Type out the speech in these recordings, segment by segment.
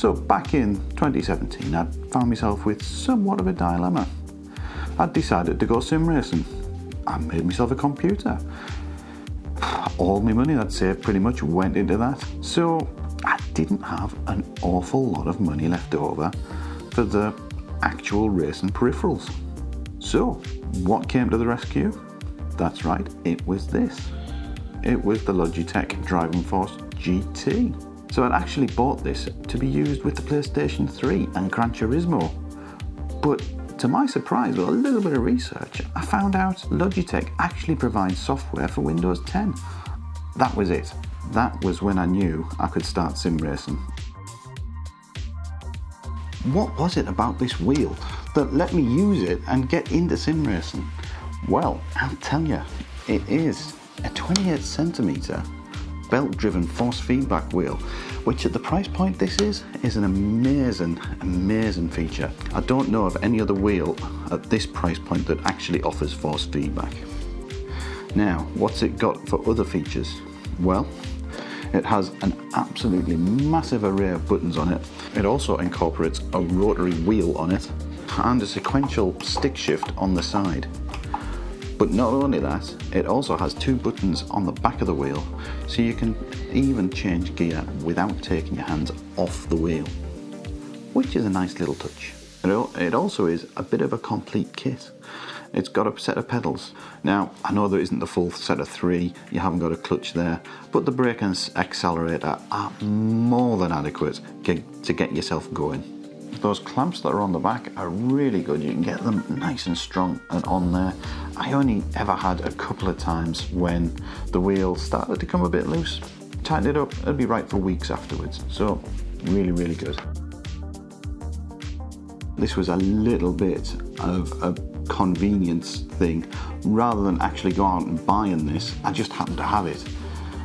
So back in 2017, I found myself with somewhat of a dilemma. I'd decided to go sim racing. I made myself a computer. All my money I'd saved pretty much went into that. So I didn't have an awful lot of money left over for the actual racing peripherals. So what came to the rescue? That's right, it was this. It was the Logitech Driving Force GT. So I'd actually bought this to be used with the PlayStation 3 and Gran Turismo. But to my surprise, with a little bit of research, I found out Logitech actually provides software for Windows 10. That was it. That was when I knew I could start sim racing. What was it about this wheel that let me use it and get into sim racing? Well, I'll tell you, it is a 28cm belt-driven force feedback wheel, which at the price point this is an amazing feature. I don't know of any other wheel at this price point that actually offers force feedback. Now, what's it got for other features? Well, it has an absolutely massive array of buttons on it. It also incorporates a rotary wheel on it and a sequential stick shift on the side. But not only that, it also has 2 buttons on the back of the wheel, so you can even change gear without taking your hands off the wheel, which is a nice little touch. It also is a bit of a complete kit. It's got a set of pedals. Now, I know there isn't the full set of 3, you haven't got a clutch there, but the brake and accelerator are more than adequate to get yourself going. Those clamps that are on the back are really good. You can get them nice and strong and on there. I only ever had a couple of times when the wheel started to come a bit loose. Tighten it up, it'll be right for weeks afterwards. So really good. This was a little bit of a convenience thing. Rather than actually go out and buying this, I just happened to have it.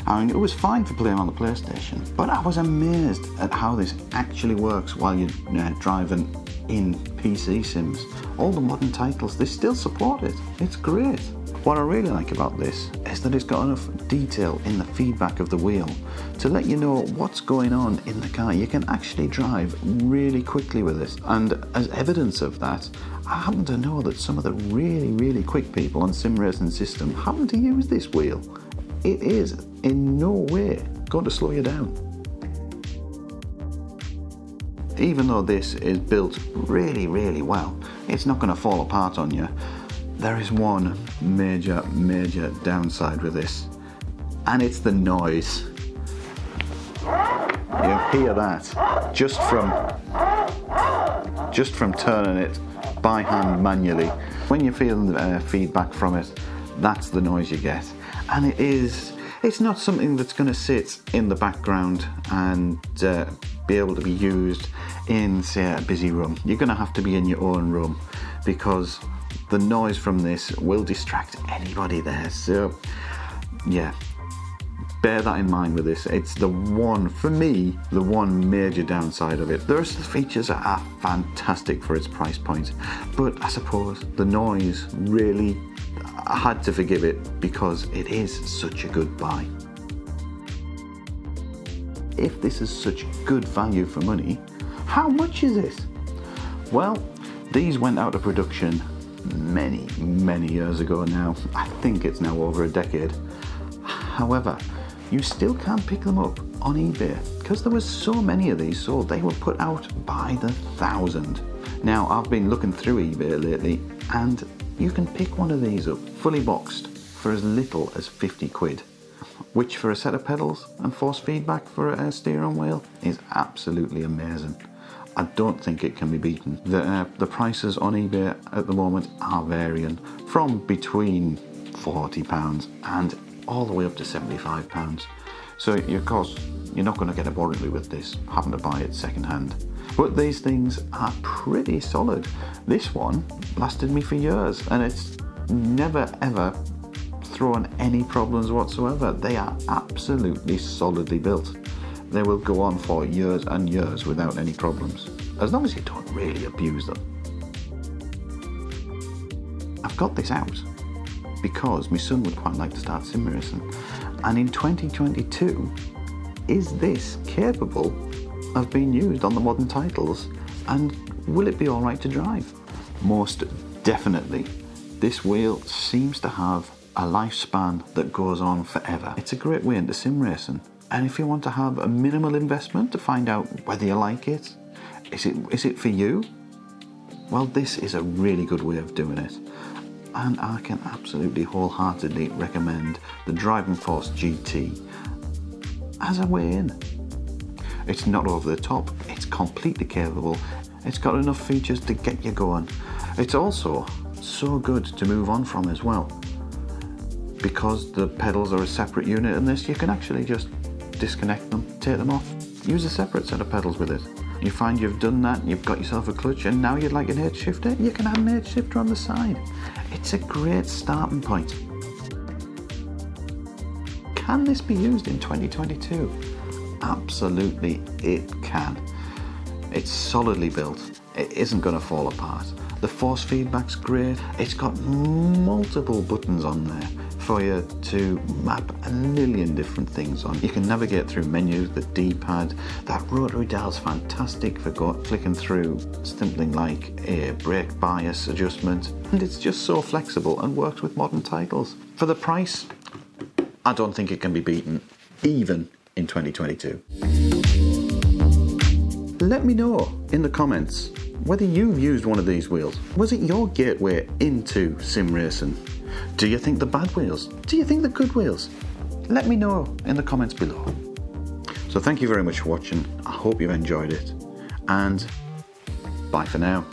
I mean, it was fine for playing on the PlayStation, but I was amazed at how this actually works while you're driving in PC sims. All the modern titles, they still support it. It's great. What I really like about this is that it's got enough detail in the feedback of the wheel to let you know what's going on in the car. You can actually drive really quickly with this. And as evidence of that, I happen to know that some of the really quick people on sim racing system happen to use this wheel. It is in no way going to slow you down. Even though this is built really well, it's not going to fall apart on you. There is one major downside with this, and it's the noise. You hear that just from turning it by hand manually. When you're feeling feedback from it, that's the noise you get. And it's not something that's going to sit in the background and be able to be used in, say, a busy room. You're going to have to be in your own room because the noise from this will distract anybody there. So yeah, bear that in mind with this. It's the one major downside of it. The rest of the features are fantastic for its price point, but I suppose the noise really, I had to forgive it because it is such a good buy. If this is such good value for money, how much is it? Well, these went out of production many years ago now. I think it's now over a decade. However, you still can't pick them up on eBay because there was so many of these sold. They were put out by the thousand. Now, I've been looking through eBay lately and you can pick one of these up fully boxed for as little as 50 quid, which for a set of pedals and force feedback for a steering wheel is absolutely amazing. I don't think it can be beaten. The prices on eBay at the moment are varying from between £40 and all the way up to £75. So of course you're not going to get a warranty with this, having to buy it second hand. But these things are pretty solid. This one lasted me for years and it's never ever thrown any problems whatsoever. They are absolutely solidly built. They will go on for years and years without any problems, as long as you don't really abuse them. I've got this out because my son would quite like to start sim racing, and in 2022, is this capable have been used on the modern titles, and will it be alright to drive? Most definitely. This wheel seems to have a lifespan that goes on forever. It's a great way into sim racing, and if you want to have a minimal investment to find out whether you like it, is it for you? Well, this is a really good way of doing it, and I can absolutely wholeheartedly recommend the Driving Force GT as a way in. It's not over the top, it's completely capable, it's got enough features to get you going. It's also so good to move on from as well. Because the pedals are a separate unit in this, you can actually just disconnect them, take them off, use a separate set of pedals with it. You find you've done that, you've got yourself a clutch, and now you'd like an 8 shifter, you can add an 8 shifter on the side. It's a great starting point. Can this be used in 2022? Absolutely it can. It's solidly built, it isn't going to fall apart. The force feedback's great, it's got multiple buttons on there for you to map a million different things on. You can navigate through menus, the D-pad, that rotary dial's fantastic for flicking through something like a brake bias adjustment, and it's just so flexible and works with modern titles. For the price, I don't think it can be beaten, even in 2022. Let me know in the comments whether you've used one of these wheels. Was it your gateway into sim racing? Do you think the bad wheels? Do you think the good wheels? Let me know in the comments below. So thank you very much for watching. I hope you've enjoyed it, and bye for now.